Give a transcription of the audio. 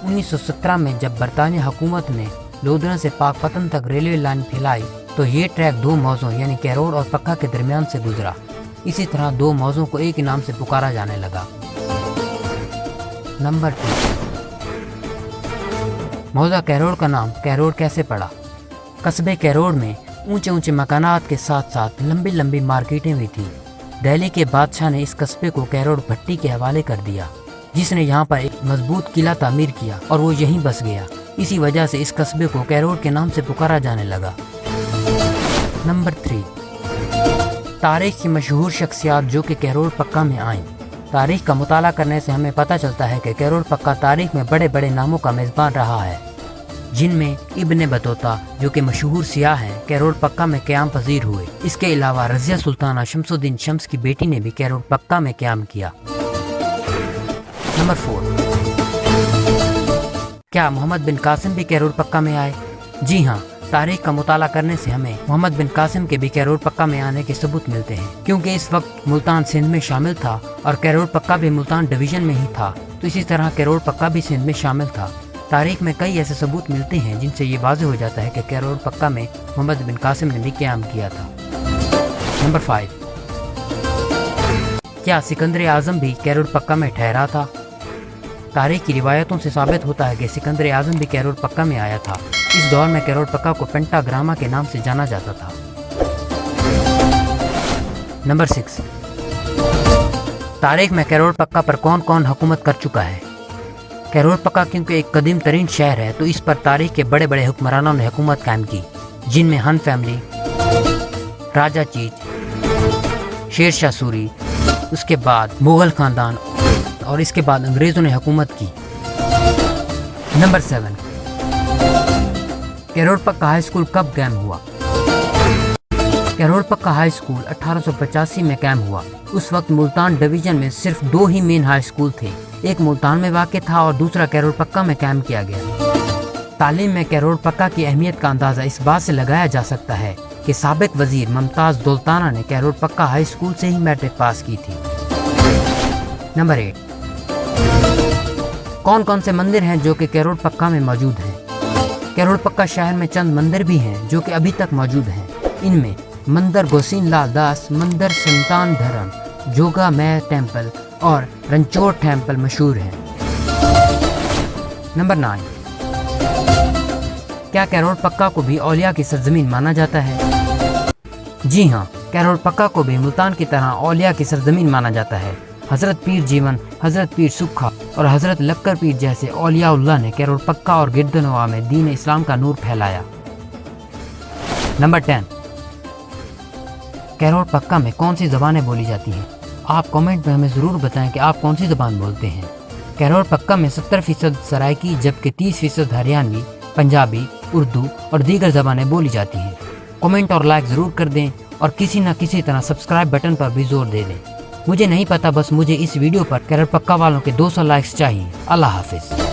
1917 में जब बरतानिया हुकूमत ने लोधरा से पाकपतन तक रेलवे लाइन फैलाई तो ये ट्रैक दो मौजों यानी कैरोड़ और पक्का के दरमियान से गुजरा। इसी तरह दो मौजों को एक ही नाम से पुकारा जाने लगा। नंबर 2, मौजा कैरोड़ का नाम कैरोड़ कैसे पड़ा? कस्बे कैरोड़ में ऊंचे ऊंचे मकानात के साथ साथ लंबी लंबी मार्केटें भी थी। दिल्ली के बादशाह ने इस कस्बे को कैरोड़ भट्टी के हवाले कर दिया, जिसने यहाँ पर एक मजबूत किला तामीर किया और वो यहीं बस गया। इसी वजह से इस कस्बे को कैरोड़ के नाम से पुकारा जाने लगा। नंबर 3, तारीख की मशहूर शख्सियात जो कि कैरोड़ पक्का में आईं। तारीख का मुताला करने से हमें पता चलता है कि कैरोड़ पक्का तारीख में बड़े बड़े नामों का मेज़बान रहा है, जिनमें इब्ने बतूता जो कि मशहूर सियाह हैं कैरोड़ पक्का में क़याम पजीर हुए। इसके अलावा रज़िया सुल्ताना शमसुद्दीन शम्स की बेटी ने भी कैरोड़ पक्का में क़याम किया। नंबर 4, क्या मोहम्मद बिन कासिम भी कैरोड़ पक्का में आए? जी हाँ, तारीख का मुताला करने से हमें मोहम्मद बिन कासिम के भी कैरोड़ पक्का में आने के सबूत मिलते हैं, क्योंकि इस वक्त मुल्तान सिंध में शामिल था और कैरोड़ पक्का भी मुल्तान डिवीजन में ही था, तो इसी तरह कैरोड़ पक्का भी सिंध में शामिल था। तारीख में कई ऐसे सबूत मिलते हैं जिनसे ये वाज़ेह हो जाता है कि कैरोड़ पक्का में मोहम्मद बिन कासिम ने भी क़याम किया था। नंबर 5, क्या सिकंदर आज़म भी कैरोड़ पक्का में ठहरा था? तारीख की रिवायतों से साबित होता है कि सिकंदर आज़म भी कैरोड़ पक्का में आया था। इस दौर में कैरोड़ पक्का को पेंटाग्रामा के नाम से जाना जाता था। नंबर 6, तारीख में कैरोड़ पक्का पर कौन कौन हुकूमत कर चुका है? कैरोड़ पक्का क्योंकि एक कदीम तरीन शहर है तो इस पर तारीख के बड़े बड़े हुक्मरानों ने हुकूमत कायम की, जिनमें हन फैमिली, राजा चीज, शेर शाह सूरी, उसके बाद मुगल खानदान और इसके बाद अंग्रेज़ों ने हुकूमत की। नंबर 7, कैरोड़ पक्का हाई स्कूल कब कायम हुआ? कैरोड़ पक्का हाई स्कूल 1885 में कायम हुआ। उस वक्त मुल्तान डिवीजन में सिर्फ 2 ही मेन हाई स्कूल थे, एक मुल्तान में वाक़ था और दूसरा कैरोड़ पक्का में कायम किया गया। तालीम में कैरोड़ पक्का की अहमियत का अंदाज़ा इस बात से लगाया जा सकता है कि साबिक वज़ीर मुमताज़ दौलताना ने कैरोड़ पक्का हाई स्कूल से ही मैट्रिक पास की थी। नंबर 8, कौन कौन से मंदिर हैं जो कि कैरोड़ पक्का में मौजूद हैं? कैरोड़ पक्का शहर में चंद मंदिर भी हैं जो कि अभी तक मौजूद हैं। इनमें मंदिर गोसीन लाल दास, मंदिर संतान धर्म, जोगा मैं टेम्पल और रंचोर टेम्पल मशहूर हैं। नंबर 9, क्या कैरोड़ पक्का को भी औलिया की सरजमीन माना जाता है? जी हाँ, कैरोड़ पक्का को भी मुल्तान की तरह औलिया की सरजमीन माना जाता है। हज़रत पीर जीवन, हज़रत पीर सुखा और हज़रत लक्कर पीर जैसे औलियाउल्लाह ने कैरोड़ पक्का और गिरदनवा में दीन इस्लाम का नूर फैलाया। नंबर 10, कैरोड़ पक्का में कौन सी ज़बानें बोली जाती हैं? आप कमेंट में हमें ज़रूर बताएं कि आप कौन सी ज़बान बोलते हैं। कैरोड़ पक्का में 70% सराइकी जबकि 30% हरियाणवी, पंजाबी, उर्दू और दीगर ज़बानें बोली जाती हैं। कमेंट और लाइक ज़रूर कर दें और किसी न किसी तरह सब्सक्राइब बटन पर भी जोर दे दें। मुझे नहीं पता, बस मुझे इस वीडियो पर कैरोड़ पक्का वालों के 200 लाइक्स चाहिए। अल्लाह हाफिज़।